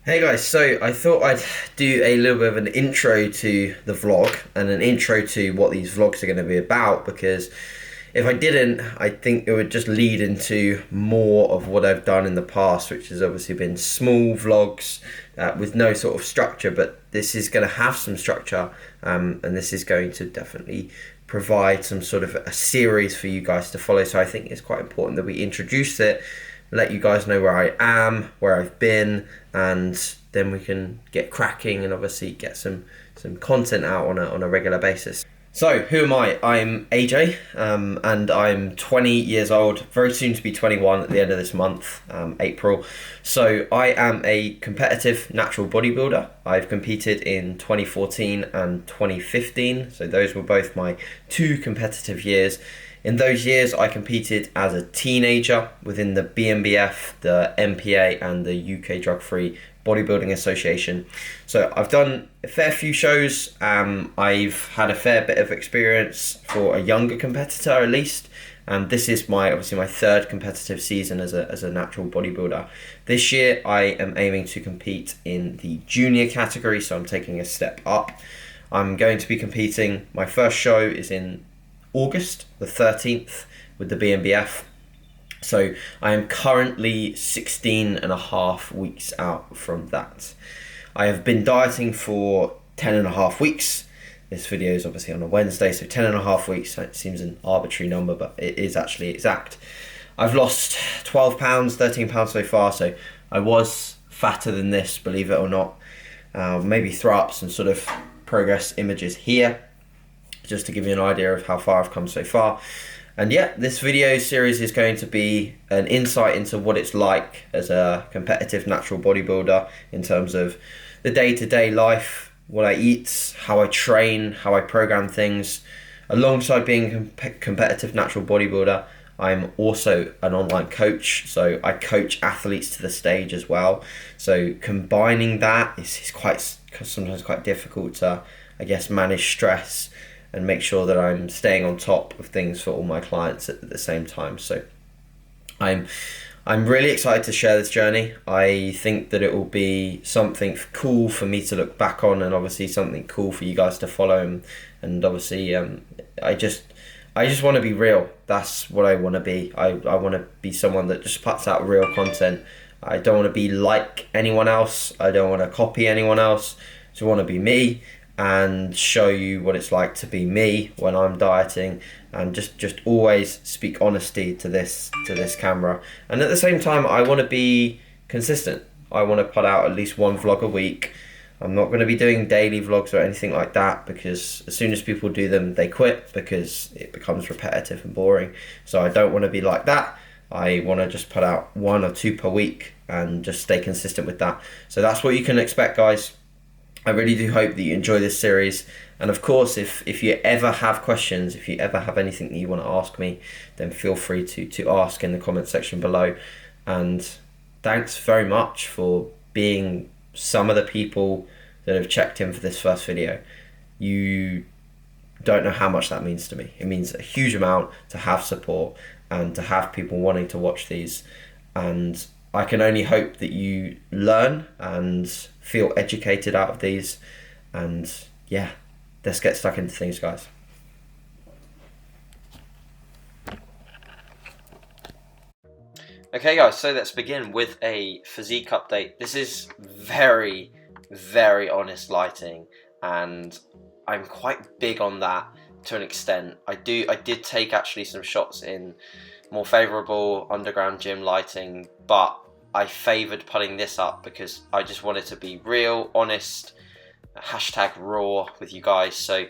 Hey guys, so I thought I'd do a little bit of an intro to the vlog and an intro to what these vlogs are going to be about, because if I didn't, I think it would just lead into more of what I've done in the past, which has obviously been small vlogs with no sort of structure, but this is going to have some structure, and this is going to definitely provide some sort of a series for you guys to follow. So I think it's quite important that we introduce it, let you guys know where I am, where I've been, and then we can get cracking and obviously get some content out on a regular basis. So, who am I? I'm AJ, and I'm 20 years old, very soon to be 21 at the end of this month, April. So, I am a competitive natural bodybuilder. I've competed in 2014 and 2015, so those were both my two competitive years. In those years, I competed as a teenager within the BNBF, the MPA, and the UK Drug Free Bodybuilding Association. So I've done a fair few shows. I've had a fair bit of experience for a younger competitor, at least. And this is obviously my third competitive season as a natural bodybuilder. This year, I am aiming to compete in the junior category, so I'm taking a step up. I'm going to be competing. My first show is in August the 13th with the BNBF. So I am currently 16 and a half weeks out from that. I have been dieting for 10 and a half weeks. This video is obviously on a Wednesday, so 10 and a half weeks. It seems an arbitrary number, but it is actually exact. I've lost 12 pounds, 13 pounds so far, so I was fatter than this, believe it or not. Maybe throw up some sort of progress images here, just to give you an idea of how far I've come so far. And yeah, this video series is going to be an insight into what it's like as a competitive natural bodybuilder in terms of the day-to-day life, what I eat, how I train, how I program things. Alongside being a competitive natural bodybuilder, I'm also an online coach, so I coach athletes to the stage as well. So combining that is sometimes quite difficult to, I guess, manage stress and make sure that I'm staying on top of things for all my clients at the same time. So I'm really excited to share this journey. I think that it will be something cool for me to look back on, and obviously something cool for you guys to follow. And obviously, I just want to be real. That's what I want to be. I want to be someone that just puts out real content. I don't want to be like anyone else. I don't want to copy anyone else. I just want to be me and show you what it's like to be me when I'm dieting, and just always speak honesty to this camera. And at the same time, I want to be consistent. I want to put out at least one vlog a week. I'm not going to be doing daily vlogs or anything like that, because as soon as people do them, they quit because it becomes repetitive and boring. So I don't want to be like that. I want to just put out one or two per week and just stay consistent with that. So that's what you can expect, guys. I really do hope that you enjoy this series. And of course, if you ever have questions, if you ever have anything that you want to ask me, then feel free to ask in the comment section below. And thanks very much for being some of the people that have checked in for this first video. You don't know how much that means to me. It means a huge amount to have support and to have people wanting to watch these. And I can only hope that you learn and feel educated out of these. And yeah, let's get stuck into things, guys. Okay guys, so let's begin with a physique update. This is very, very honest lighting, and I'm quite big on that to an extent. I did take actually some shots in more favourable underground gym lighting, but I favoured putting this up because I just wanted to be real, honest, hashtag raw with you guys. So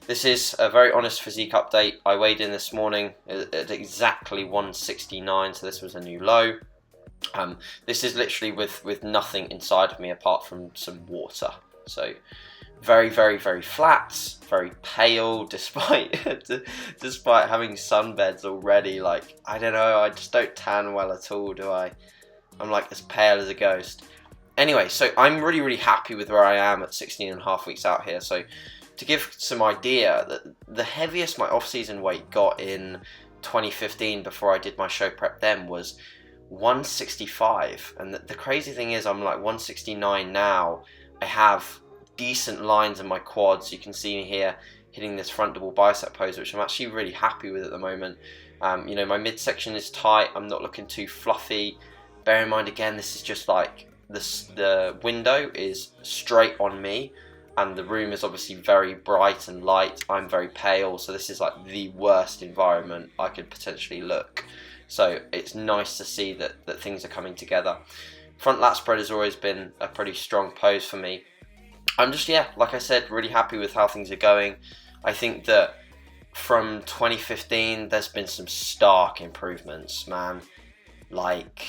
this is a very honest physique update. I weighed in this morning at exactly 169, so this was a new low. This is literally with nothing inside of me apart from some water. So very, very, very flat, very pale, despite having sunbeds already. Like, I don't know, I just don't tan well at all, do I? I'm like as pale as a ghost. Anyway, so I'm really, really happy with where I am at 16 and a half weeks out here. So to give some idea, the heaviest my off-season weight got in 2015 before I did my show prep then was 165, and the crazy thing is I'm like 169 now. I have decent lines in my quads. You can see me here hitting this front double bicep pose, which I'm actually really happy with at the moment. You know, my midsection is tight. I'm not looking too fluffy. Bear in mind, again, this is just like the window is straight on me, and the room is obviously very bright and light. I'm very pale, so this is like the worst environment I could potentially look. So it's nice to see that things are coming together. Front lat spread has always been a pretty strong pose for me. I'm just, yeah, like I said, really happy with how things are going. I think that from 2015, there's been some stark improvements, man. Like,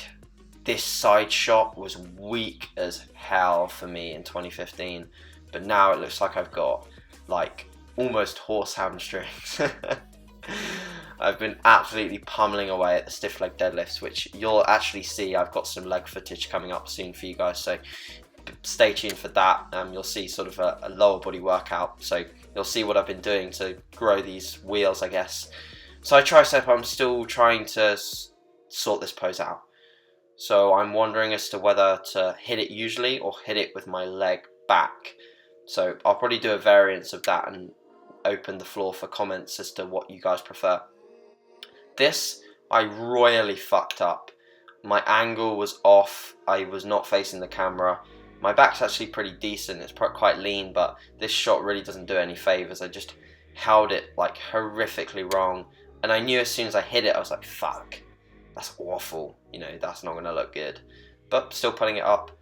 this side shot was weak as hell for me in 2015, but now it looks like I've got like almost horse hamstrings. I've been absolutely pummeling away at the stiff leg deadlifts, which you'll actually see. I've got some leg footage coming up soon for you guys, so stay tuned for that. You'll see sort of a lower body workout, so you'll see what I've been doing to grow these wheels, I guess. Side tricep, I'm still trying to sort this pose out. So I'm wondering as to whether to hit it usually or hit it with my leg back. So I'll probably do a variance of that and open the floor for comments as to what you guys prefer. This, I royally fucked up. My angle was off. I was not facing the camera. My back's actually pretty decent. It's quite lean, but this shot really doesn't do any favors. I just held it like horrifically wrong. And I knew as soon as I hit it, I was like, fuck. That's awful, you know, that's not going to look good. But still putting it up.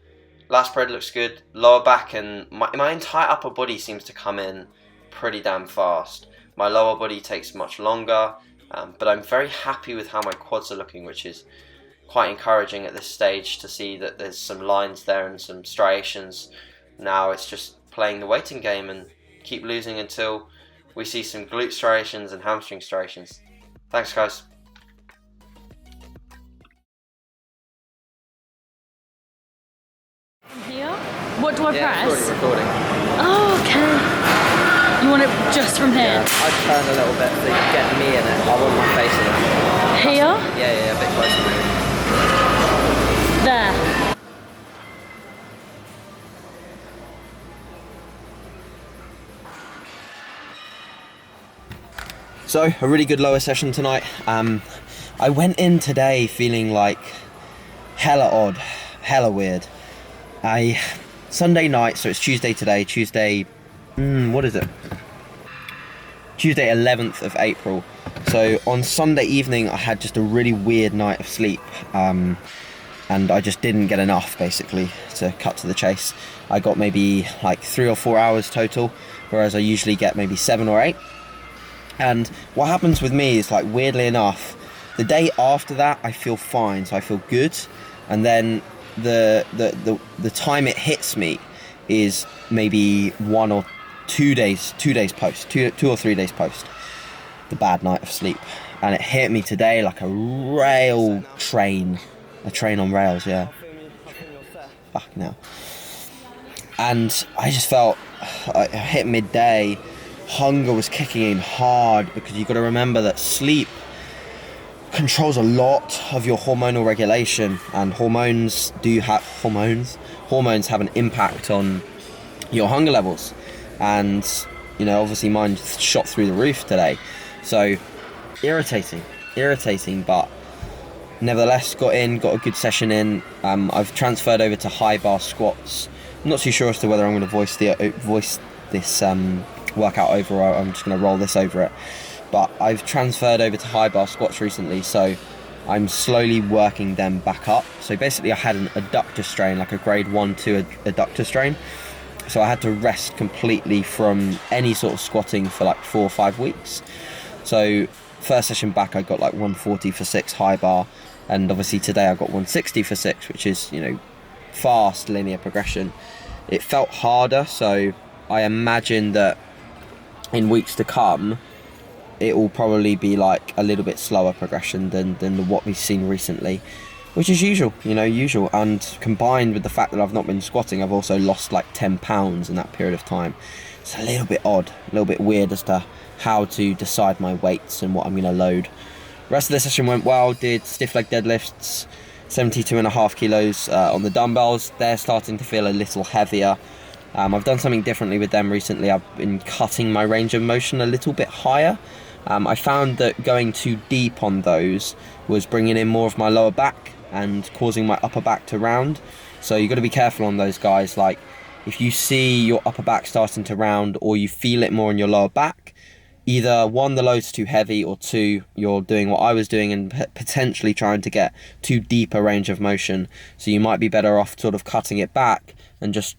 Lat spread looks good. Lower back and my entire upper body seems to come in pretty damn fast. My lower body takes much longer, but I'm very happy with how my quads are looking, which is quite encouraging at this stage to see that there's some lines there and some striations. Now it's just playing the waiting game and keep losing until we see some glute striations and hamstring striations. Thanks, guys. Here? What do I press? Yeah, it's already recording. Oh, okay. You want it just from here? Yeah, I'd turn a little bit so you get me in it. I want my face in it. Here? Yeah, a bit closer to me. There. So, a really good lower session tonight. I went in today feeling like hella odd, hella weird. Sunday night, so it's Tuesday today, what is it? Tuesday 11th of April. So on Sunday evening I had just a really weird night of sleep, and I just didn't get enough, basically, to cut to the chase. I got maybe like 3 or 4 hours total, whereas I usually get maybe 7 or 8. And what happens with me is, like, weirdly enough, the day after that I feel fine, so I feel good, and then the time it hits me is maybe 1 or 2 days post, 2 or 3 days post the bad night of sleep. And it hit me today like a train on rails, yeah. Fuck no. And I just felt, I hit midday, hunger was kicking in hard, because you've got to remember that sleep controls a lot of your hormonal regulation, and hormones have an impact on your hunger levels. And, you know, obviously mine shot through the roof today. So irritating, but nevertheless got a good session in. I've transferred over to high bar squats. I'm not too sure as to whether I'm going to voice this workout over, or I'm just going to roll this over it. But I've transferred over to high bar squats recently, so I'm slowly working them back up. So basically I had an adductor strain, like a grade 1-2 adductor strain. So I had to rest completely from any sort of squatting for like 4 or 5 weeks. So first session back I got like 140 for 6 high bar, and obviously today I got 160 for 6, which is, you know, fast linear progression. It felt harder, so I imagine that in weeks to come it will probably be like a little bit slower progression than what we've seen recently, which is usual. And combined with the fact that I've not been squatting, I've also lost like 10 pounds in that period of time. It's a little bit odd, a little bit weird as to how to decide my weights and what I'm going to load. The rest of the session went well. Did stiff leg deadlifts, 72.5 kilos on the dumbbells. They're starting to feel a little heavier. I've done something differently with them recently. I've been cutting my range of motion a little bit higher. I found that going too deep on those was bringing in more of my lower back and causing my upper back to round. So you've got to be careful on those guys. Like, if you see your upper back starting to round, or you feel it more in your lower back, either one, the load's too heavy, or two, you're doing what I was doing and potentially trying to get too deep a range of motion. So you might be better off sort of cutting it back and just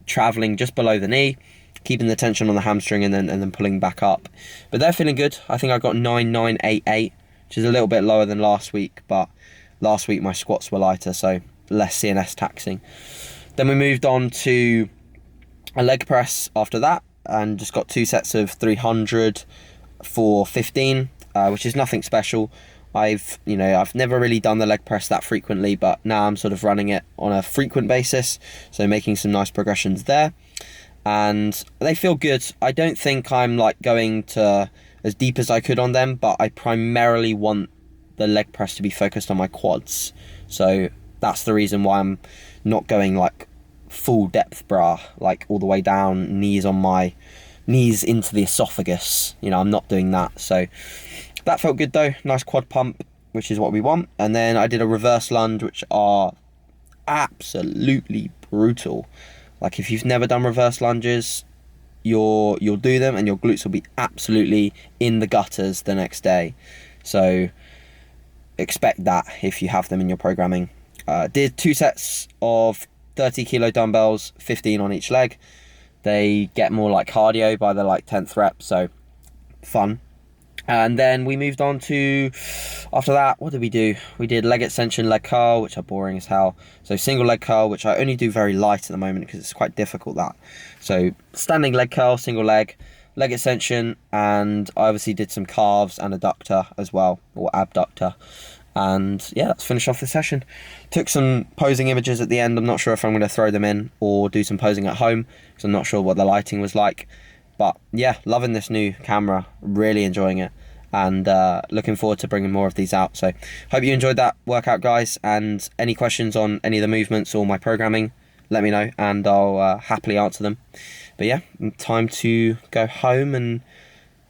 traveling just below the knee, keeping the tension on the hamstring, and then pulling back up. But they're feeling good. I think I got 9988, which is a little bit lower than last week, but last week my squats were lighter, so less CNS taxing. Then we moved on to a leg press after that, and just got 2 sets of 300 for 15, which is nothing special. I've never really done the leg press that frequently, but now I'm sort of running it on a frequent basis, so making some nice progressions there, and they feel good. I don't think I'm like going to as deep as I could on them, but I primarily want the leg press to be focused on my quads, so that's the reason why I'm not going like full depth bra, like all the way down, knees into the esophagus. I'm not doing that. So that felt good though. Nice quad pump, which is what we want. And then I did a reverse lunge, which are absolutely brutal. Like, if you've never done reverse lunges, you'll do them and your glutes will be absolutely in the gutters the next day. So expect that if you have them in your programming. Did 2 sets of 30 kilo dumbbells, 15 on each leg. They get more like cardio by the like 10th rep, so fun. And then we moved on to, after that, what did we do? We did leg extension, leg curl, which are boring as hell. So single leg curl, which I only do very light at the moment because it's quite difficult, that. So standing leg curl, single leg extension, and I obviously did some calves and adductor as well, or abductor. And yeah, let's finish off the session. Took some posing images at the end. I'm not sure if I'm going to throw them in or do some posing at home, because I'm not sure what the lighting was like. But yeah, loving this new camera, really enjoying it, and looking forward to bringing more of these out. So hope you enjoyed that workout, guys, and any questions on any of the movements or my programming, let me know and I'll happily answer them. But yeah, time to go home and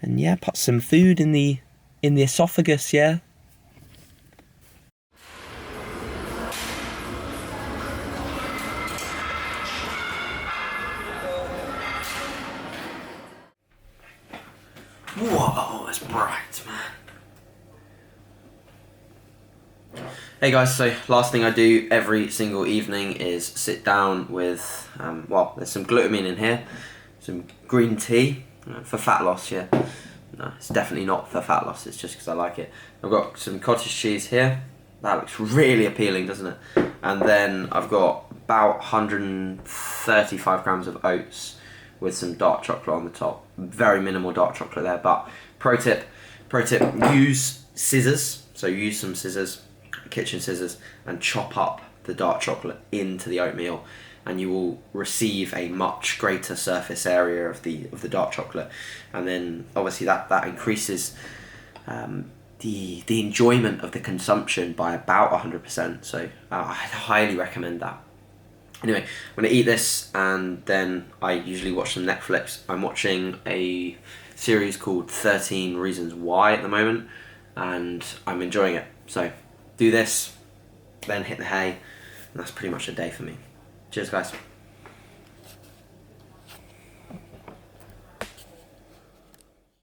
yeah, put some food in the esophagus, yeah. Whoa, it's bright, man. Hey guys, so last thing I do every single evening is sit down with, there's some glutamine in here, some green tea, for fat loss, yeah. No, it's definitely not for fat loss, it's just because I like it. I've got some cottage cheese here, that looks really appealing, doesn't it? And then I've got about 135 grams of oats with some dark chocolate on the top. Very minimal dark chocolate there, but pro tip, use scissors. So use some scissors, kitchen scissors, and chop up the dark chocolate into the oatmeal, and you will receive a much greater surface area of the dark chocolate. And then obviously that increases the enjoyment of the consumption by about 100%. So I highly recommend that. Anyway, I'm going to eat this and then I usually watch some Netflix. I'm watching a series called 13 Reasons Why at the moment, and I'm enjoying it. So do this, then hit the hay, and that's pretty much a day for me. Cheers, guys.